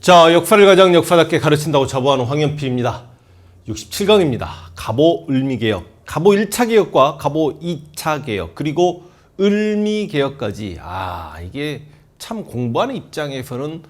자, 역사를 가장 역사답게 가르친다고 자부하는 황현필입니다. 67강입니다. 갑오 을미개혁, 갑오 1차 개혁과 갑오 2차 개혁, 그리고 을미개혁까지. 이게 참 공부하는 입장에서는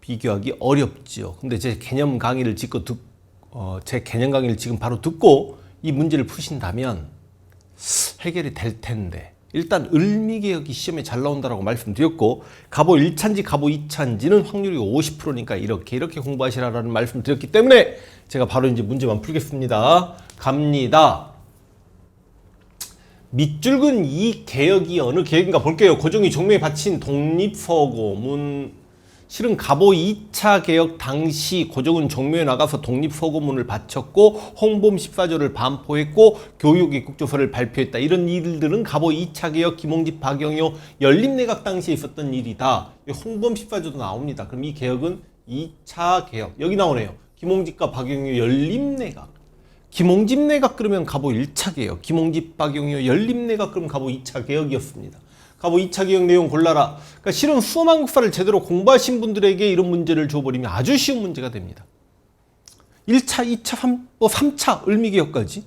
비교하기 어렵죠. 근데 제 개념 강의를 지금 바로 듣고 이 문제를 푸신다면 해결이 될 텐데, 일단 을미개혁이 시험에 잘 나온다라고 말씀드렸고, 갑오 1차인지 갑오 2차인지는 확률이 50%니까 이렇게 공부하시라라는 말씀 드렸기 때문에 제가 바로 이제 문제만 풀겠습니다. 갑니다. 밑줄근 이 개혁이 어느 개혁인가 볼게요. 고종이 종묘에 바친 독립서고문. 실은 갑오 2차 개혁 당시 고종은 종묘에 나가서 독립서고문을 바쳤고 홍범 14조를 반포했고 교육입국조서를 발표했다. 이런 일들은 갑오 2차 개혁 김홍집 박영효 연립내각 당시에 있었던 일이다. 홍범 14조도 나옵니다. 그럼 이 개혁은 2차 개혁. 여기 나오네요. 김홍집과 박영효 연립내각. 김홍집 내각 그러면 갑오 1차 개혁, 김홍집 박영효 연립내각 그러면 갑오 2차 개혁이었습니다. 갑오 2차 개혁 내용 골라라. 그러니까 실은 수험 한국사를 제대로 공부하신 분들에게 이런 문제를 줘버리면 아주 쉬운 문제가 됩니다. 1차, 2차, 3차 을미개혁까지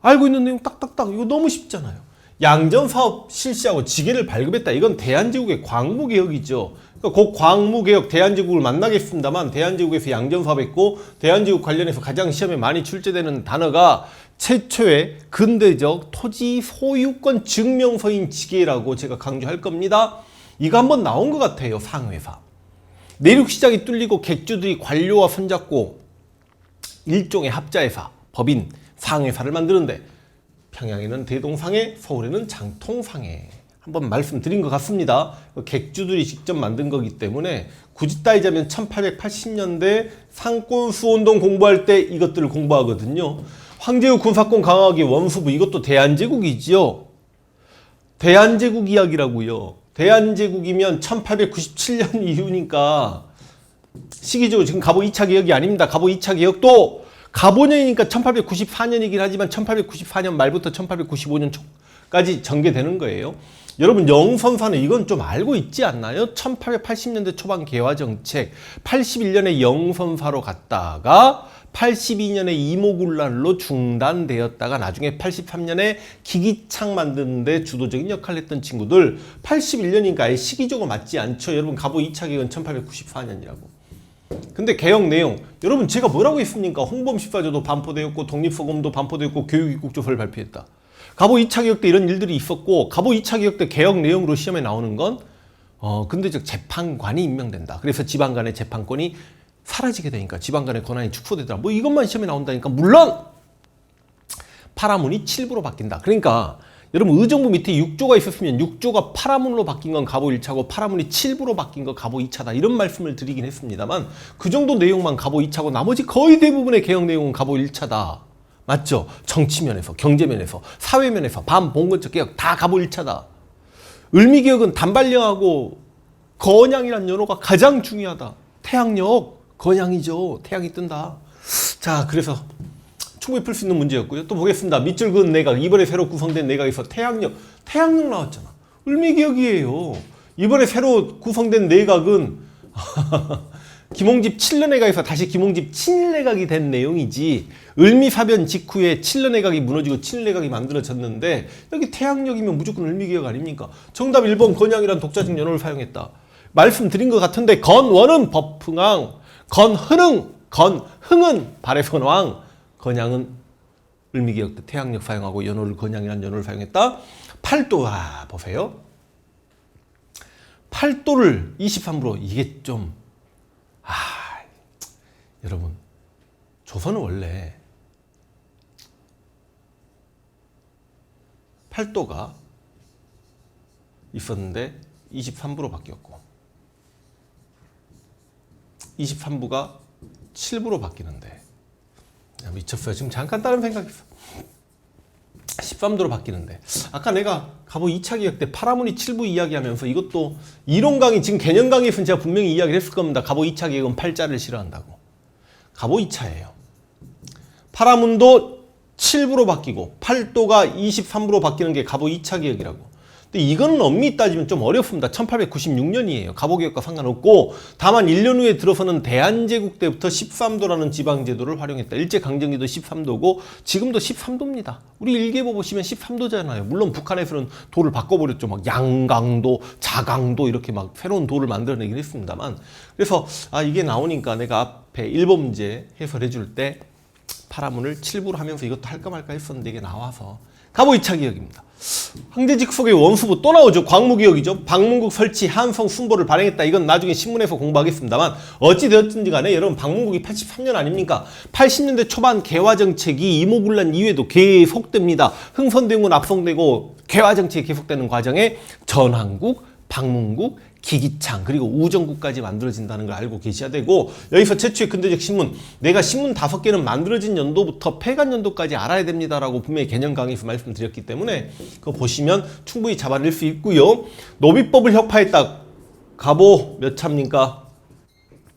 알고 있는 내용 딱딱딱. 이거 너무 쉽잖아요. 양전사업 실시하고 지게를 발급했다. 이건 대한제국의 광무개혁이죠. 그러니까 그 광무개혁 대한제국을 만나겠습니다만, 대한제국에서 양전사업했고 대한제국 관련해서 가장 시험에 많이 출제되는 단어가 최초의 근대적 토지 소유권 증명서인 지게라고 제가 강조할 겁니다. 이거 한번 나온 것 같아요. 상회사. 내륙시장이 뚫리고 객주들이 관료와 손잡고 일종의 합자회사, 법인, 상회사를 만드는데, 평양에는 대동상해, 서울에는 장통상해. 한번 말씀드린 것 같습니다. 객주들이 직접 만든 거기 때문에 굳이 따지자면 1880년대 상권수운동 공부할 때 이것들을 공부하거든요. 황제의 군사권 강화하기 원수부, 이것도 대한제국이지요. 대한제국 이야기라고요. 대한제국이면 1897년 이후니까 시기적으로 지금 갑오 2차 개혁이 아닙니다. 갑오 2차 개혁도 갑오년이니까 1894년이긴 하지만 1894년 말부터 1895년 초까지 전개되는 거예요. 여러분, 영선사는 이건 좀 알고 있지 않나요? 1880년대 초반 개화정책, 81년에 영선사로 갔다가 82년에 이모군란로 중단되었다가 나중에 83년에 기기창 만드는데 주도적인 역할을 했던 친구들, 81년이니까 아예 시기적으로 맞지 않죠. 여러분, 갑오 2차 개혁은 1894년이라고. 근데 개혁 내용, 여러분 제가 뭐라고 했습니까? 홍범 14조도 반포되었고 독립서고문도 반포되었고 교육입국조서를 발표했다. 갑오 2차 개혁 때 이런 일들이 있었고, 갑오 2차 개혁 때 개혁 내용으로 시험에 나오는 건 근대적 재판관이 임명된다. 그래서 지방간의 재판권이 사라지게 되니까 지방간의 권한이 축소되더라. 뭐 이것만 시험에 나온다니까. 물론 파라문이 7부로 바뀐다. 그러니까 여러분, 의정부 밑에 6조가 있었으면 6조가 파라문으로 바뀐 건 갑오 1차고 파라문이 7부로 바뀐 건 갑오 2차다. 이런 말씀을 드리긴 했습니다만, 그 정도 내용만 갑오 2차고 나머지 거의 대부분의 개혁 내용은 갑오 1차다. 맞죠? 정치면에서, 경제면에서, 사회면에서 반봉건적 개혁 다 갑오 1차다. 을미개혁은 단발령하고 건양이란 연호가 가장 중요하다. 태양력, 건양이죠. 태양이 뜬다. 자, 그래서 충분히 풀 수 있는 문제였고요. 또 보겠습니다. 밑줄 그은 내각, 이번에 새로 구성된 내각에서 태양력 나왔잖아. 을미개혁이에요. 이번에 새로 구성된 내각은 김홍집 7년내각에서 다시 김홍집 친일내각이 된 내용이지, 을미사변 직후에 7년내각이 무너지고 친일내각이 만들어졌는데 여기 태양력이면 무조건 을미개혁 아닙니까? 정답 1번 건양이란 독자적 연호를 사용했다. 말씀드린 것 같은데, 건원은 법흥왕, 건흥은 발해선왕, 건양은 을미개혁 때 태양력 사용하고 연호를 건양이란 연호를 사용했다. 팔도, 보세요. 팔도를 23으로, 이게 좀 여러분, 조선은 원래 팔도가 있었는데 23부로 바뀌었고 23부가 7부로 바뀌는데, 미쳤어요. 지금 잠깐 다른 생각했어. 13도로 바뀌는데, 아까 내가 갑오 2차 개혁 때 파라문이 7부 이야기하면서 이것도 이론 강의, 지금 개념 강의에서는 제가 분명히 이야기를 했을 겁니다. 갑오 2차 개혁은 팔자를 싫어한다고. 갑오 2차예요. 파라문도 7부로 바뀌고 팔도가 23부로 바뀌는 게 갑오 2차 개혁이라고. 근데 이거는 엄밀히 따지면 좀 어렵습니다. 1896년이에요. 갑오개혁과 상관없고 다만 1년 후에 들어서는 대한제국 때부터 13도라는 지방제도를 활용했다. 일제강점기도 13도고 지금도 13도입니다. 우리 일기예보 보시면 13도잖아요. 물론 북한에서는 도를 바꿔버렸죠. 막 양강도, 자강도 이렇게 막 새로운 도를 만들어내긴 했습니다만 그래서 이게 나오니까 내가 앞에 1번 문제 해설해 줄 때 파라문을 7부로 하면서 이것도 할까 말까 했었는데 이게 나와서 갑오 2차 개혁입니다. 황제직속의 원수부 또 나오죠. 광무개혁이죠. 방문국 설치, 한성 순보를 발행했다. 이건 나중에 신문에서 공부하겠습니다만 어찌되었든지 간에 여러분 방문국이 83년 아닙니까? 80년대 초반 개화정책이 이모군란 이후에도 계속됩니다. 흥선대원군 압송되고 개화정책이 계속되는 과정에 전한국, 방문국, 기기창 그리고 우정국까지 만들어진다는 걸 알고 계셔야 되고 여기서 최초의 근대적 신문 내가 신문 5개는 만들어진 연도부터 폐간 연도까지 알아야 됩니다라고 분명히 개념 강의에서 말씀드렸기 때문에 그거 보시면 충분히 잡아낼 수 있고요. 노비법을 혁파했다. 갑오 몇 차입니까?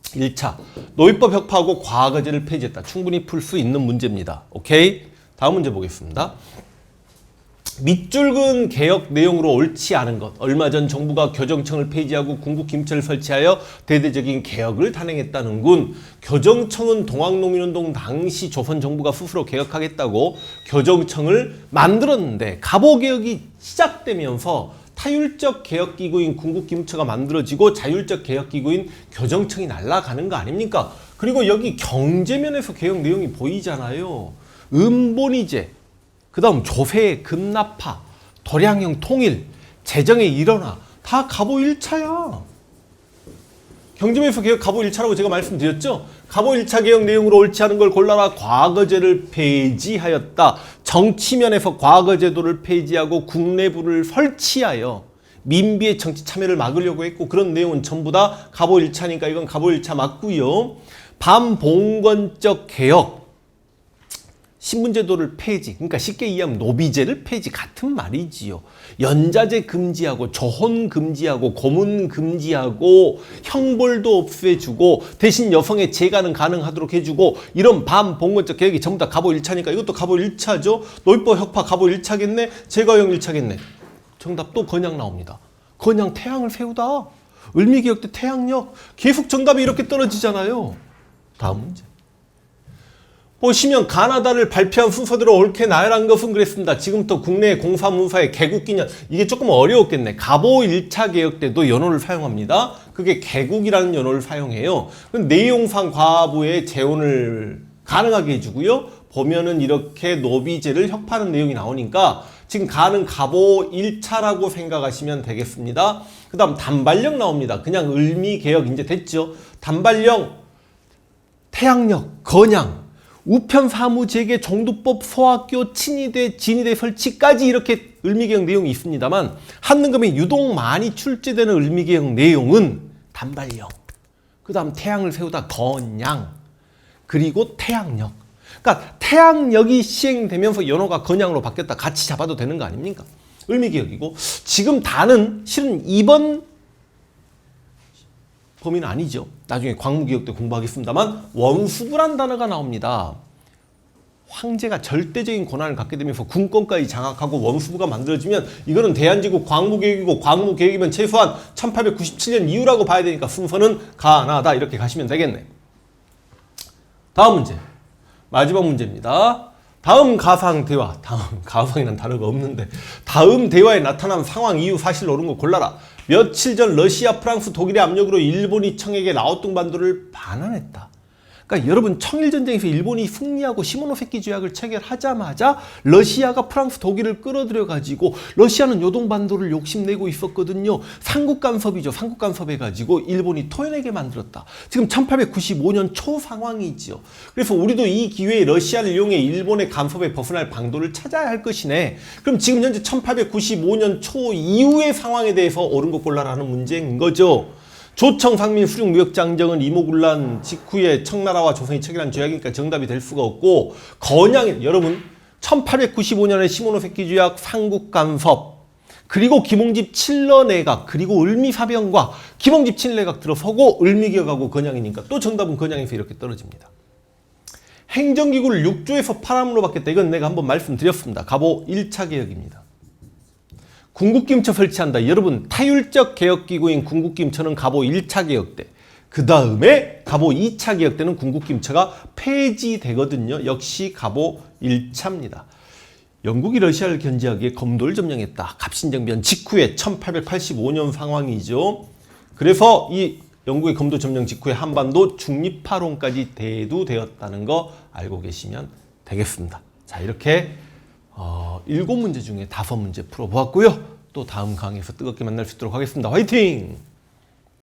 1차. 노비법 혁파하고 과거제를 폐지했다. 충분히 풀 수 있는 문제입니다. 오케이? 다음 문제 보겠습니다. 밑줄근 개혁 내용으로 옳지 않은 것. 얼마 전 정부가 교정청을 폐지하고 군국김철을 설치하여 대대적인 개혁을 단행했다는군. 교정청은 동학농민운동 당시 조선 정부가 스스로 개혁하겠다고 교정청을 만들었는데 갑오개혁이 시작되면서 타율적 개혁기구인 군국김처가 만들어지고 자율적 개혁기구인 교정청이 날아가는 거 아닙니까? 그리고 여기 경제면에서 개혁 내용이 보이잖아요. 음본이제 그 다음 조세, 급납파, 도량형 통일, 재정의 일원화 다 갑오 1차야. 경제면에서 개혁 갑오 1차라고 제가 말씀드렸죠. 갑오 1차 개혁 내용으로 옳지 않은 걸 골라라. 과거제를 폐지하였다. 정치면에서 과거제도를 폐지하고 국내부를 설치하여 민비의 정치 참여를 막으려고 했고 그런 내용은 전부 다 갑오 1차니까 이건 갑오 1차 맞고요. 반봉건적 개혁. 신분제도를 폐지, 그러니까 쉽게 이해하면 노비제를 폐지 같은 말이지요. 연자제 금지하고 조혼 금지하고 고문 금지하고 형벌도 없애주고 대신 여성의 재가는 가능하도록 해주고 이런 반봉건적 개혁이 전부 다 갑오 1차니까 이것도 갑오 1차죠. 노비법 혁파 갑오 1차겠네. 재가형 1차겠네. 정답 또 건양 나옵니다. 건양 태양을 세우다. 을미개혁 때 태양력. 계속 정답이 이렇게 떨어지잖아요. 다음 문제. 보시면 가나다를 발표한 순서대로 옳게 나열한 것은 그랬습니다. 지금부터 국내 공사문서의 개국기년 이게 조금 어려웠겠네. 갑오 1차 개혁 때도 연호를 사용합니다. 그게 개국이라는 연호를 사용해요. 내용상 과부의 재혼을 가능하게 해주고요. 보면은 이렇게 노비제를 혁파하는 내용이 나오니까 지금 가는 갑오 1차라고 생각하시면 되겠습니다. 그 다음 단발령 나옵니다. 그냥 을미개혁 이제 됐죠. 단발령, 태양력, 건양 우편 사무재개 종두법 소학교 친위대 진위대 설치까지 이렇게 을미개혁 내용이 있습니다만 한능금에 유독 많이 출제되는 을미개혁 내용은 단발령 그 다음 태양을 세우다 건양 그리고 태양력 그러니까 태양력이 시행되면서 연호가 건양으로 바뀌었다 같이 잡아도 되는 거 아닙니까? 을미개혁이고 지금 다는 실은 2번 범위는 아니죠. 나중에 광무개혁 때 공부하겠습니다만 원수부란 단어가 나옵니다. 황제가 절대적인 권한을 갖게 되면서 군권까지 장악하고 원수부가 만들어지면 이거는 대한제국 광무개혁이고 광무개혁이면 최소한 1897년 이후라고 봐야 되니까 순서는 가나다 이렇게 가시면 되겠네. 다음 문제. 마지막 문제입니다. 다음 가상 대화. 다음 가상이라는 단어가 없는데 다음 대화에 나타난 상황 이유 사실 옳은 거 골라라. 며칠 전 러시아, 프랑스, 독일의 압력으로 일본이 청에게 라오뚱 반도를 반환했다. 그러니까 여러분 청일전쟁에서 일본이 승리하고 시모노세키 조약을 체결하자마자 러시아가 프랑스, 독일을 끌어들여 가지고 러시아는 요동반도를 욕심내고 있었거든요. 삼국간섭이죠. 삼국간섭해가지고 일본이 토해내게 만들었다. 지금 1895년 초 상황이지요. 그래서 우리도 이 기회에 러시아를 이용해 일본의 간섭에 벗어날 방도를 찾아야 할 것이네. 그럼 지금 현재 1895년 초 이후의 상황에 대해서 옳은 것 골라라는 문제인 거죠. 조청 상민 수륙 무역장정은 이모군란 직후에 청나라와 조선이 체결한 조약이니까 정답이 될 수가 없고 건양 여러분 1895년에 시모노세키 조약 삼국간섭 그리고 김홍집 칠러 내각 그리고 을미사병과 김홍집 칠러 내각 들어서고 을미개혁하고 건양이니까 또 정답은 건양에서 이렇게 떨어집니다. 행정기구를 6조에서 8함으로 바뀌었다. 이건 내가 한번 말씀드렸습니다. 갑오 1차 개혁입니다. 궁극기임처 설치한다. 여러분 타율적 개혁기구인 궁극기임처는 갑오 1차 개혁 때, 그 다음에 갑오 2차 개혁 때는 궁극기임처가 폐지되거든요. 역시 갑오 1차입니다. 영국이 러시아를 견제하기 위해 검도를 점령했다. 갑신정변 직후에 1885년 상황이죠. 그래서 이 영국의 검도 점령 직후에 한반도 중립화론까지 대두되었다는 거 알고 계시면 되겠습니다. 자, 이렇게 7문제 중에 5문제 풀어보았고요. 또 다음 강의에서 뜨겁게 만날 수 있도록 하겠습니다. 화이팅!